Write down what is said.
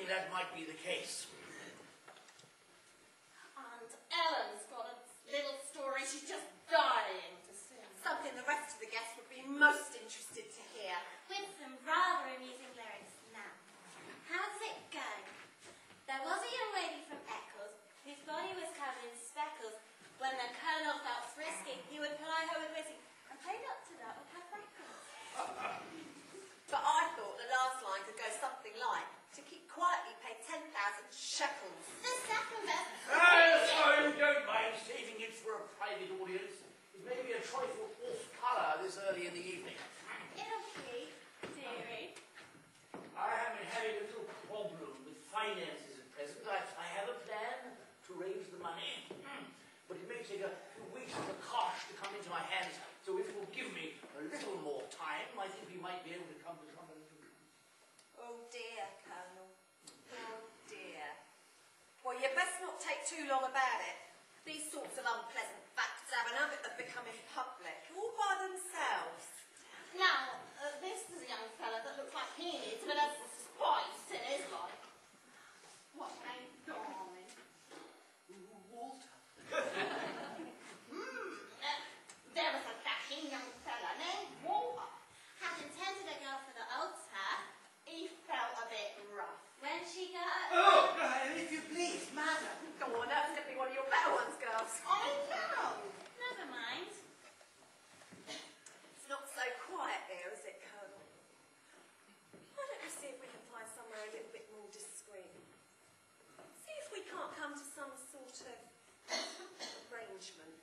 feeling that might be the case. And Ellen's got a little story she's just dying to sing. Something the rest of the guests would be most interested to hear. With some rather amusing lyrics now. How does it go? There was a young lady from Eccles whose body was covered in speckles. When the colonel felt frisky, he would ply her with whiskey and played up to that with her freckles. But I thought the last line could go something like, to keep quietly pay 10,000 shekels. The second best. Sorry, don't mind saving it for a private audience. It may be a trifle off colour this early in the evening. It'll be, dearie. I have been having a little problem with finances at present. I have a plan to raise the money, but it may take a few weeks for the cash to come into my hands, so if it will give me a little more time, I think we might be able to come to some conclusion. Oh dear, Colonel. Oh dear. Well, you best not take too long about it. These sorts of unpleasant facts have an habit of becoming public, all by themselves. Now, this is a young fella that looks like he needs a bit of spice in his life. What a darling. Walter. There was a dashing young fella named Walter. Had intended a girl for the altar. He felt a bit rough. When she got... Oh, if you please, madam. Go on, that's going to be one of your better ones, girls. I know. Never mind. It's not so quiet here, is it, Colonel? Why don't we see if we can find somewhere a little bit more discreet? See if we can't come to some sort of arrangement.